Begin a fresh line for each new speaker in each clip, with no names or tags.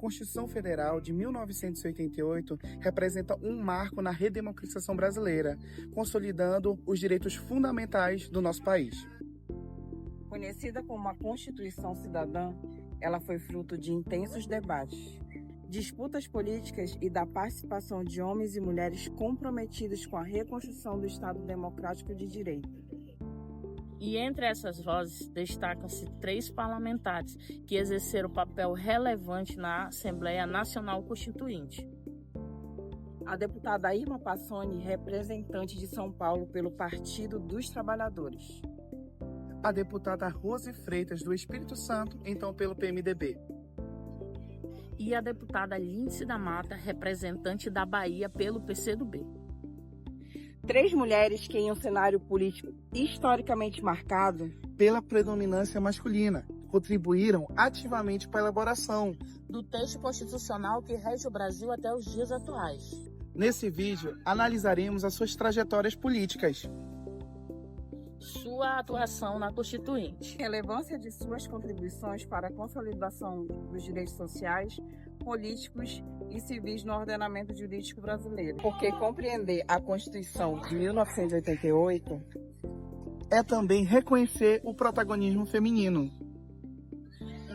Constituição Federal de 1988 representa um marco na redemocratização brasileira, consolidando os direitos fundamentais do nosso país.
Conhecida como a Constituição Cidadã, ela foi fruto de intensos debates, disputas políticas e da participação de homens e mulheres comprometidos com a reconstrução do Estado Democrático de Direito.
E entre essas vozes destacam-se 3 parlamentares que exerceram papel relevante na Assembleia Nacional Constituinte.
A deputada Irma Passoni, representante de São Paulo pelo Partido dos Trabalhadores.
A deputada Rose Freitas, do Espírito Santo, então pelo PMDB.
E a deputada Lindsy da Mata, representante da Bahia pelo PCdoB.
3 mulheres que, em um cenário político historicamente marcado
pela predominância masculina, contribuíram ativamente para a elaboração
do texto constitucional que rege o Brasil até os dias atuais.
Nesse vídeo, analisaremos as suas trajetórias políticas,
sua atuação na Constituinte,
relevância de suas contribuições para a consolidação dos direitos sociais, políticos e civis no ordenamento jurídico brasileiro. Porque compreender a Constituição de 1988
é também reconhecer o protagonismo feminino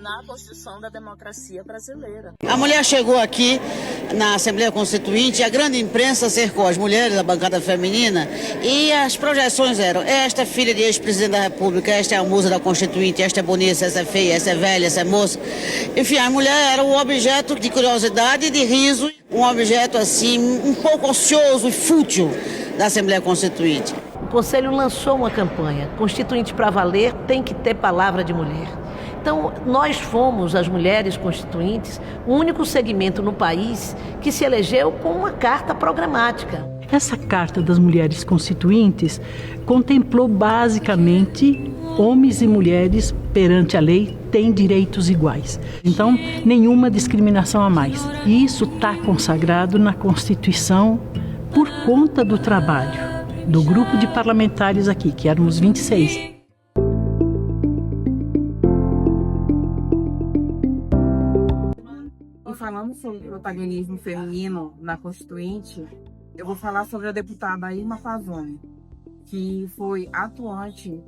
na construção da democracia brasileira.
A mulher chegou aqui na Assembleia Constituinte, a grande imprensa cercou as mulheres da bancada feminina e as projeções eram: esta é filha de ex-presidente da República, esta é a musa da Constituinte, esta é bonita, essa é feia, essa é velha, essa é moça. Enfim, a mulher era um objeto de curiosidade e de riso, um objeto assim um pouco ocioso e fútil da Assembleia Constituinte.
O Conselho lançou uma campanha: Constituinte para valer tem que ter palavra de mulher. Então, nós fomos, as mulheres constituintes, o único segmento no país que se elegeu com uma carta programática.
Essa Carta das Mulheres Constituintes contemplou basicamente homens e mulheres perante a lei têm direitos iguais. Então, nenhuma discriminação a mais. E isso está consagrado na Constituição por conta do trabalho do grupo de parlamentares aqui, que éramos 26.
Falando sobre o protagonismo feminino na Constituinte, eu vou falar sobre a deputada Irma Passoni, que foi atuante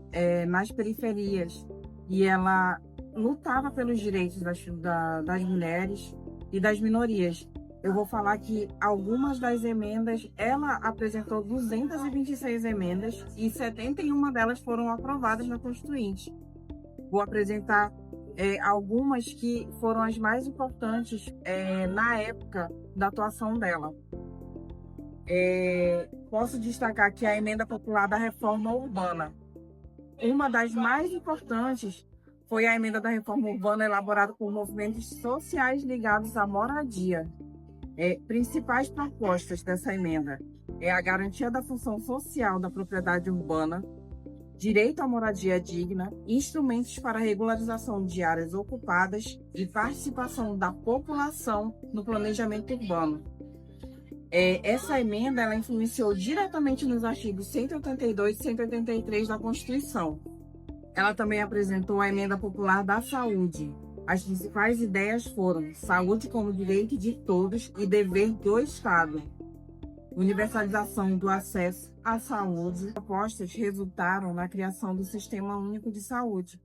nas periferias e ela lutava pelos direitos das mulheres e das minorias. Eu vou falar que algumas das emendas, ela apresentou 226 emendas e 71 delas foram aprovadas na Constituinte. Vou apresentar algumas que foram as mais importantes na época da atuação dela. Posso destacar aqui a emenda popular da reforma urbana. Uma das mais importantes foi a emenda da reforma urbana elaborada por movimentos sociais ligados à moradia. Principais propostas dessa emenda é a garantia da função social da propriedade urbana, direito à moradia digna, instrumentos para regularização de áreas ocupadas e participação da população no planejamento urbano. Essa emenda ela influenciou diretamente nos artigos 182 e 183 da Constituição. Ela também apresentou a emenda popular da saúde. As principais ideias foram saúde como direito de todos e dever do Estado, universalização do acesso à saúde. As propostas resultaram na criação do Sistema Único de Saúde.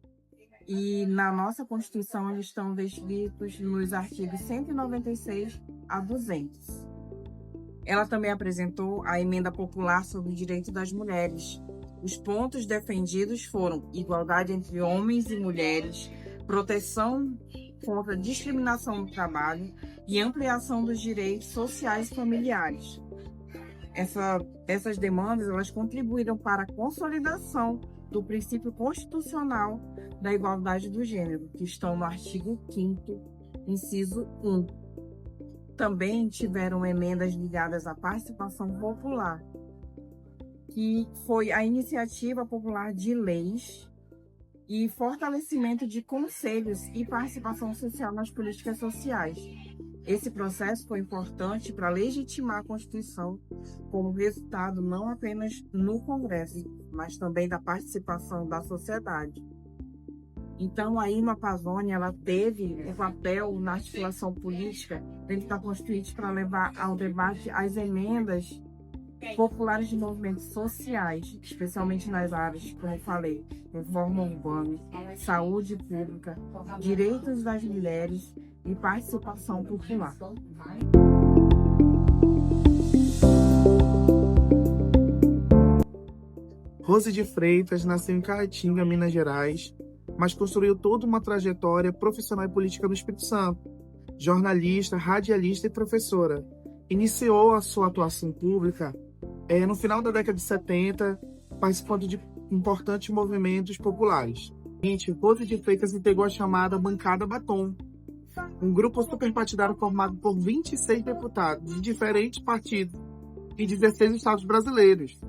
E na nossa Constituição eles estão descritos nos artigos 196 a 200. Ela também apresentou a emenda popular sobre o direito das mulheres. Os pontos defendidos foram igualdade entre homens e mulheres, proteção contra a discriminação no trabalho e ampliação dos direitos sociais e familiares. Essas demandas elas contribuíram para a consolidação do princípio constitucional da igualdade do gênero, que estão no artigo 5º, inciso 1. Também tiveram emendas ligadas à participação popular, que foi a iniciativa popular de leis e fortalecimento de conselhos e participação social nas políticas sociais. Esse processo foi importante para legitimar a Constituição como resultado não apenas no Congresso, mas também da participação da sociedade. Então, a Irma Pazzoni, ela teve um papel na articulação política dentro da Constituinte para levar ao debate as emendas populares de movimentos sociais, especialmente nas áreas, como eu falei, reforma urbana, saúde pública, direitos das mulheres e participação popular.
Rose de Freitas nasceu em Caatinga, Minas Gerais, mas construiu toda uma trajetória profissional e política no Espírito Santo. Jornalista, radialista e professora. Iniciou a sua atuação pública no final da década de 70, participando de importantes movimentos populares. Rose de Freitas integrou a chamada Bancada Batom, um grupo superpartidário formado por 26 deputados de diferentes partidos e 16 estados brasileiros.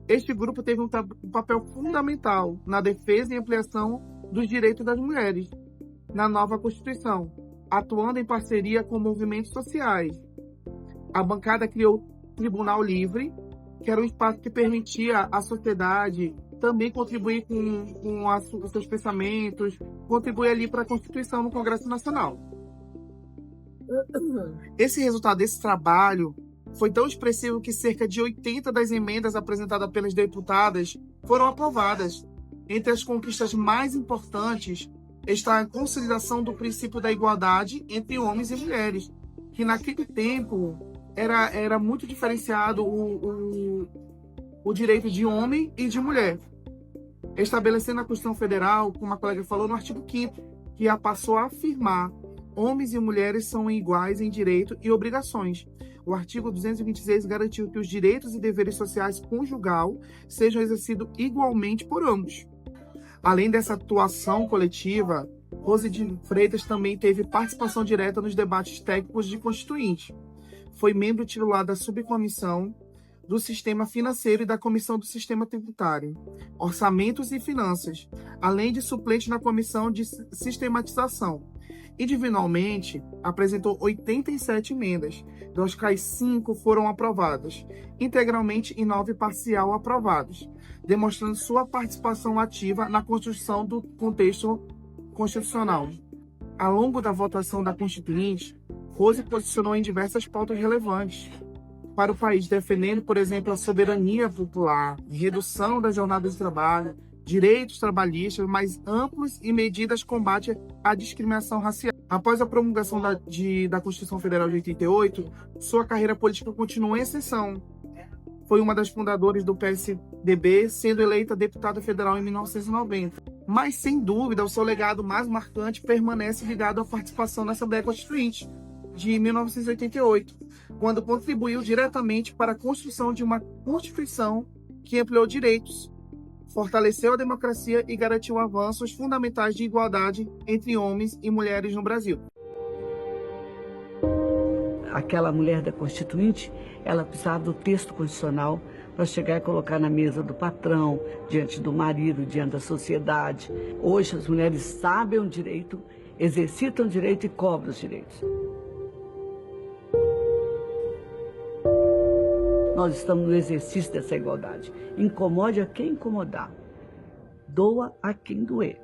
Este grupo teve um papel fundamental na defesa e ampliação dos direitos das mulheres na nova Constituição, atuando em parceria com movimentos sociais. A bancada criou o Tribunal Livre, que era um espaço que permitia à sociedade também contribuir com os seus pensamentos, contribuir ali para a Constituição no Congresso Nacional. Esse resultado desse trabalho foi tão expressivo que cerca de 80 das emendas apresentadas pelas deputadas foram aprovadas. Entre as conquistas mais importantes está a consolidação do princípio da igualdade entre homens e mulheres, que naquele tempo era muito diferenciado o direito de homem e de mulher. Estabelecendo a Constituição Federal, como a colega falou, no artigo 5º, que passou a afirmar: homens e mulheres são iguais em direito e obrigações. O artigo 226 garantiu que os direitos e deveres sociais conjugal sejam exercidos igualmente por ambos. Além dessa atuação coletiva, Rose de Freitas também teve participação direta nos debates técnicos de Constituinte. Foi membro titular da Subcomissão do Sistema Financeiro e da Comissão do Sistema Tributário, Orçamentos e Finanças, além de suplente na Comissão de Sistematização. Individualmente, apresentou 87 emendas, das quais 5 foram aprovadas, integralmente e 9 parcial aprovadas, demonstrando sua participação ativa na construção do contexto constitucional. Ao longo da votação da Constituinte, Rose posicionou em diversas pautas relevantes para o país, defendendo, por exemplo, a soberania popular, redução da jornada de trabalho, direitos trabalhistas mais amplos e medidas de combate à discriminação racial. Após a promulgação da Constituição Federal de 88, sua carreira política continuou em ascensão. Foi uma das fundadoras do PSDB, sendo eleita deputada federal em 1990. Mas, sem dúvida, o seu legado mais marcante permanece ligado à participação na Assembleia Constituinte de 1988, quando contribuiu diretamente para a construção de uma Constituição que ampliou direitos, fortaleceu a democracia e garantiu avanços fundamentais de igualdade entre homens e mulheres no Brasil.
Aquela mulher da Constituinte, ela precisava do texto constitucional para chegar e colocar na mesa do patrão, diante do marido, diante da sociedade. Hoje as mulheres sabem o direito, exercitam o direito e cobram os direitos. Nós estamos no exercício dessa igualdade. Incomode a quem incomodar. Doa a quem doer.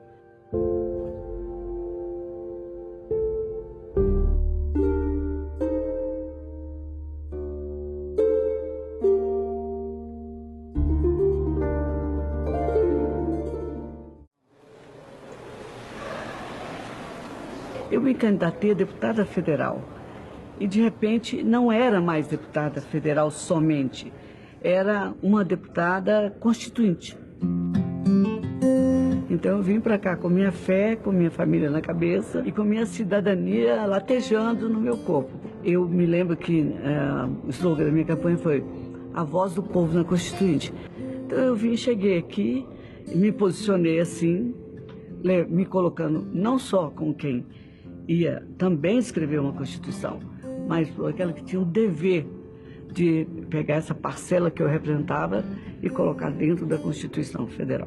Eu me candidatei a deputada federal. E, de repente, não era mais deputada federal somente, era uma deputada constituinte. Então, eu vim para cá com minha fé, com minha família na cabeça e com minha cidadania latejando no meu corpo. Eu me lembro que o slogan da minha campanha foi a voz do povo na Constituinte. Então, eu cheguei aqui e me posicionei assim, me colocando não só com quem ia também escrever uma Constituição, mas aquela que tinha o dever de pegar essa parcela que eu representava e colocar dentro da Constituição Federal.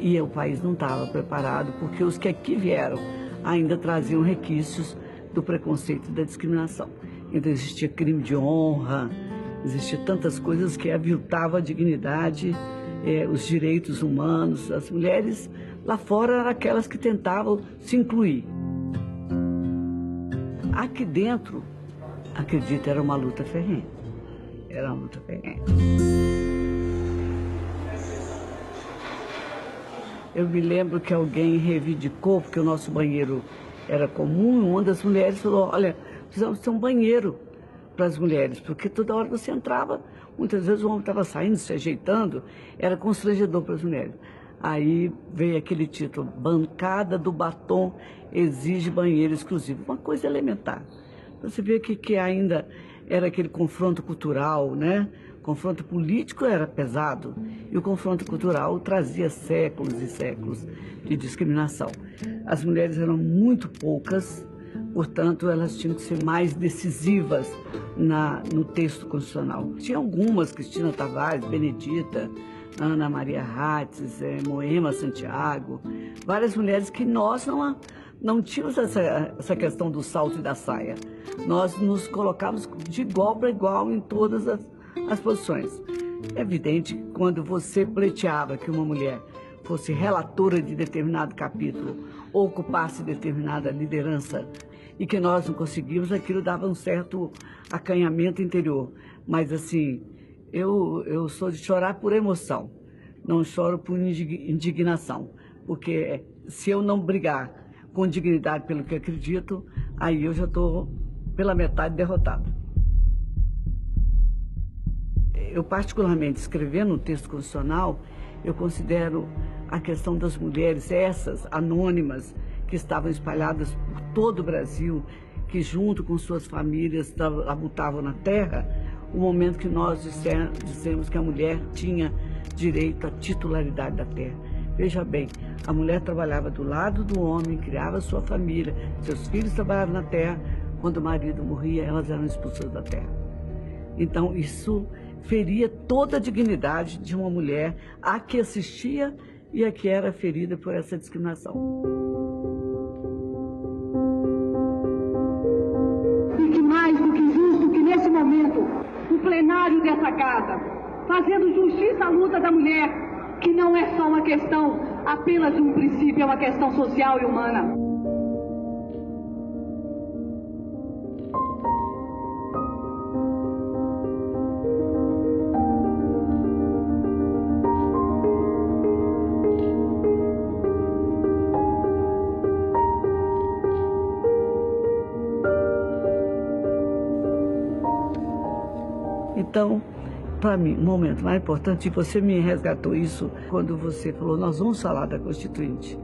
E o país não estava preparado, porque os que aqui vieram ainda traziam requisitos do preconceito e da discriminação. Então existia crime de honra, existia tantas coisas que aviltavam a dignidade os direitos humanos. As mulheres lá fora eram aquelas que tentavam se incluir. Aqui dentro, acredito, era uma luta ferrenha. Era uma luta ferrenha. Eu me lembro que alguém reivindicou, porque o nosso banheiro era comum, e uma das mulheres falou, olha, precisamos ter um banheiro para as mulheres, porque toda hora você entrava, muitas vezes o homem estava saindo, se ajeitando, era constrangedor para as mulheres. Aí veio aquele título, Bancada do Batom exige banheiro exclusivo, uma coisa elementar. Você vê que ainda era aquele confronto cultural, né? O confronto político era pesado e o confronto cultural trazia séculos e séculos de discriminação. As mulheres eram muito poucas, portanto, elas tinham que ser mais decisivas no texto constitucional. Tinha algumas, Cristina Tavares, Benedita, Ana Maria Rates, Moema Santiago, várias mulheres que nós não tínhamos essa questão do salto e da saia. Nós nos colocávamos de igual para igual em todas as posições. É evidente que quando você pleiteava que uma mulher fosse relatora de determinado capítulo ou ocupasse determinada liderança e que nós não conseguimos, aquilo dava um certo acanhamento interior. Mas assim, eu sou de chorar por emoção, não choro por indignação, porque se eu não brigar com dignidade pelo que acredito, aí eu já estou pela metade derrotada. Eu particularmente, escrevendo um texto constitucional, eu considero a questão das mulheres, essas anônimas, que estavam espalhadas por todo o Brasil, que junto com suas famílias habitavam na terra, o momento que nós dissemos que a mulher tinha direito à titularidade da terra. Veja bem, a mulher trabalhava do lado do homem, criava sua família, seus filhos trabalhavam na terra, quando o marido morria, elas eram expulsas da terra. Então, isso feria toda a dignidade de uma mulher a que assistia e a que era ferida por essa discriminação.
E que mais do que justo que nesse momento o plenário dessa casa, fazendo justiça à luta da mulher, que não é só uma questão apenas de um princípio, é uma questão social e humana.
Então, para mim, o momento mais importante, e você me resgatou isso quando você falou, nós vamos falar da Constituinte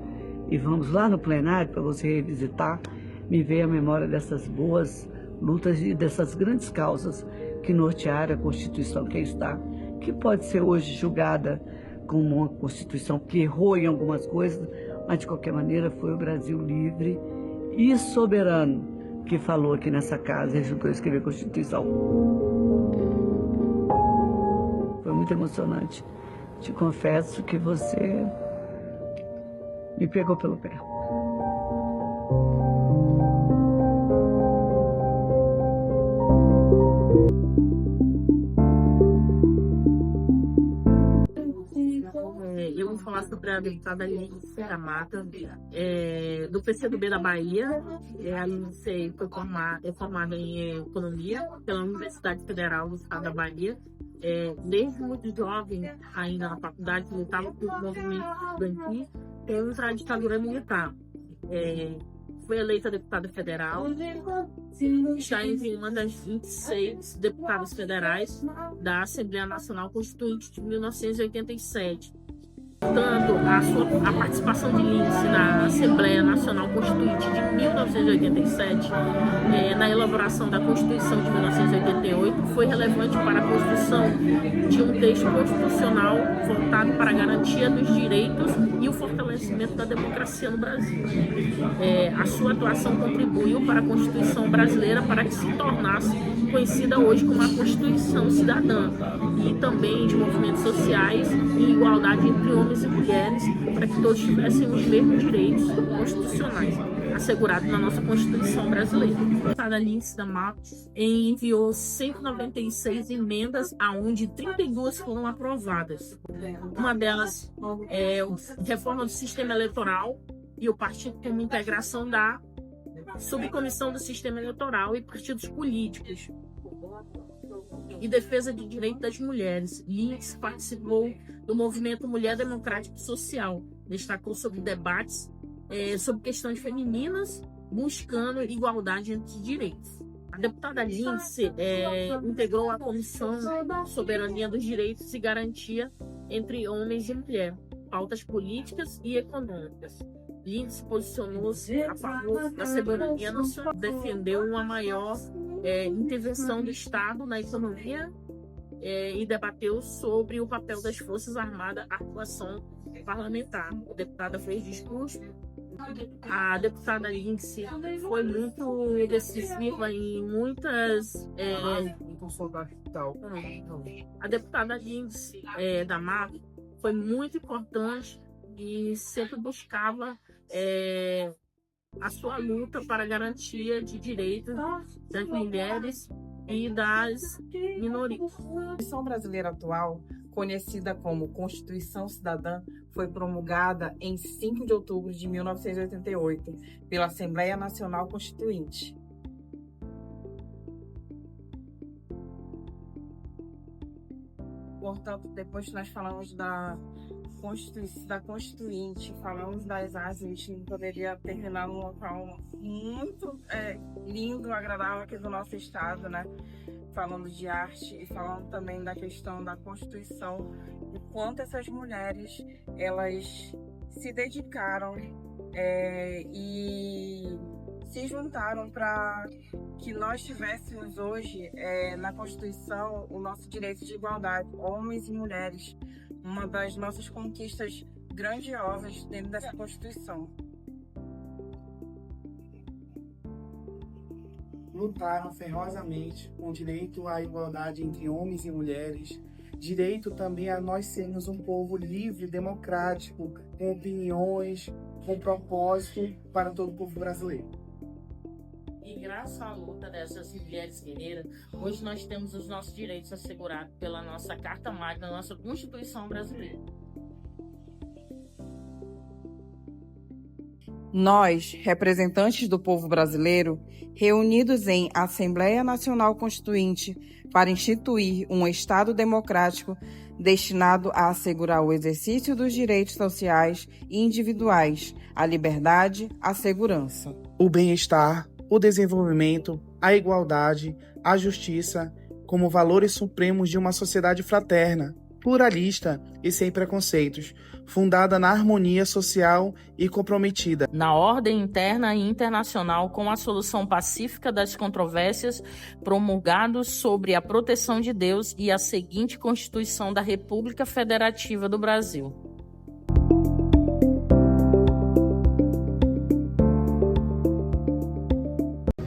e vamos lá no plenário para você revisitar, me veio a memória dessas boas lutas e dessas grandes causas que nortearam a Constituição que está, que pode ser hoje julgada como uma Constituição que errou em algumas coisas, mas de qualquer maneira foi o Brasil livre e soberano que falou aqui nessa casa e ajudou a escrever a Constituição. Foi muito emocionante. Te confesso que você me pegou pelo pé.
Eu vou falar sobre a deputada Aline Mata, do PCdoB da Bahia. A Aline é formada em Economia pela Universidade Federal do Estado da Bahia. Desde muito jovem, ainda na faculdade, lutava pelo movimento estudantil contra a ditadura militar. Foi eleita deputada federal, já entre uma das 26 deputadas federais da Assembleia Nacional Constituinte de 1987. Tanto a participação de Lindsay na Assembleia Nacional Constituinte de 1987, na elaboração da Constituição de 1988, foi relevante para a construção de um texto constitucional voltado para a garantia dos direitos e o fortalecimento da democracia no Brasil. A sua atuação contribuiu para a Constituição brasileira para que se tornasse conhecida hoje como a Constituição Cidadã, e também de movimentos sociais e igualdade entre homens e mulheres, para que todos tivessem os mesmos direitos constitucionais. assegurado na nossa Constituição brasileira. A deputada Lindsey da Mata enviou 196 emendas, aonde 32 foram aprovadas. Uma delas é a reforma do sistema eleitoral e o partido como integração da subcomissão do sistema eleitoral e partidos políticos e defesa de direitos das mulheres. Lindsey participou do movimento Mulher Democrática e Social, destacou sobre debates sobre questões femininas, buscando igualdade entre direitos. A deputada Lindsey integrou a Comissão de Soberania dos Direitos e Garantia entre Homens e Mulheres, pautas políticas e econômicas. Lindsey posicionou-se a favor da soberania nacional, defendeu uma maior intervenção do Estado na economia e debateu sobre o papel das Forças Armadas na atuação parlamentar. A deputada fez discurso. A deputada Lindsey foi muito decisiva em muitas... A deputada Lindsey da Mata foi muito importante e sempre buscava a sua luta para a garantia de direitos das mulheres e das minorias.
A Constituição brasileira atual, conhecida como Constituição Cidadã, foi promulgada em 5 de outubro de 1988 pela Assembleia Nacional Constituinte. Portanto, depois que nós falamos da Constituinte, falamos das artes, a gente poderia terminar num local muito lindo, agradável aqui do nosso estado, né? Falando de arte e falando também da questão da Constituição, o quanto essas mulheres, elas se dedicaram e se juntaram para que nós tivéssemos hoje na Constituição o nosso direito de igualdade, homens e mulheres, uma das nossas conquistas grandiosas dentro dessa Constituição.
Lutaram ferozmente com direito à igualdade entre homens e mulheres, direito também a nós sermos um povo livre, democrático, com opiniões, com propósito para todo o povo brasileiro.
E graças à luta dessas mulheres guerreiras, hoje nós temos os nossos direitos assegurados pela nossa Carta Magna, nossa Constituição brasileira.
Nós, representantes do povo brasileiro, reunidos em Assembleia Nacional Constituinte para instituir um Estado democrático destinado a assegurar o exercício dos direitos sociais e individuais, a liberdade, a segurança,
o bem-estar, o desenvolvimento, a igualdade, a justiça, como valores supremos de uma sociedade fraterna, pluralista e sem preconceitos, fundada na harmonia social e comprometida
na ordem interna e internacional com a solução pacífica das controvérsias, promulgados sobre a proteção de Deus e a seguinte Constituição da República Federativa do Brasil.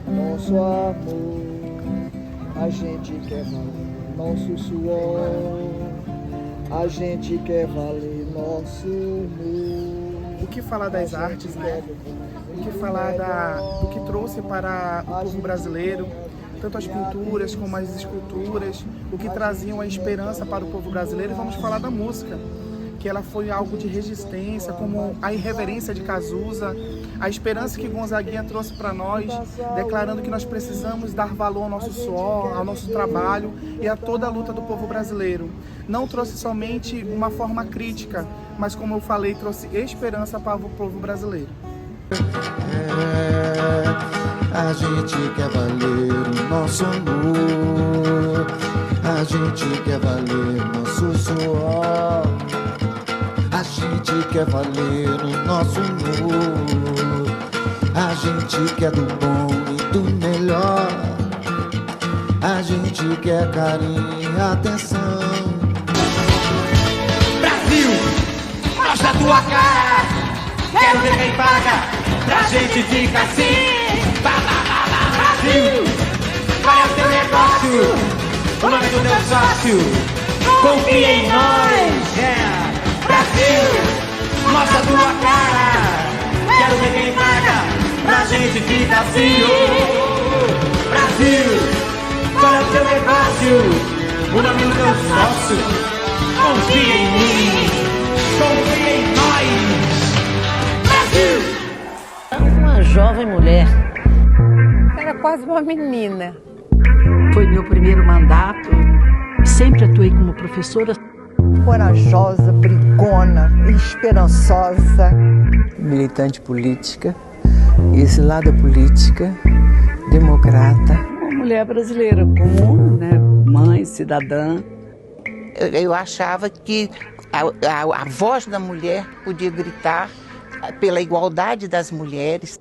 Nosso amor, a gente quer valer nosso suor, a gente quer valer nosso humor.
O que falar das artes, né? O que falar do que trouxe para o povo brasileiro, tanto as pinturas como as esculturas, o que traziam a esperança para o povo brasileiro. E vamos falar da música, que ela foi algo de resistência, como a irreverência de Cazuza, a esperança que Gonzaguinha trouxe para nós, declarando que nós precisamos dar valor ao nosso suor, ao nosso trabalho e a toda a luta do povo brasileiro. Não trouxe somente uma forma crítica, mas, como eu falei, trouxe esperança para o povo brasileiro.
A gente quer valer o nosso amor, a gente quer valer nosso suor, a gente quer valer o nosso humor, a gente quer do bom e do melhor, a gente quer carinho e atenção.
Brasil, mostra a tua cara, quero ver quem paga, pra gente ficar assim. Brasil, vai ao teu negócio, o nome do teu sócio, confia em nós. Brasil, mostra a tua cara, quero ver quem paga, pra Brasil, Brasil, qual é o teu negócio? O nome do teu sócio. Confia em mim, confia em nós. Brasil!
Uma jovem mulher.
Era quase uma menina.
Foi meu primeiro mandato. Sempre atuei como professora.
Corajosa, brigona, esperançosa.
Militante política, exilada política, democrata.
Uma mulher brasileira comum, né? Mãe, cidadã.
Eu achava que a voz da mulher podia gritar pela igualdade das mulheres.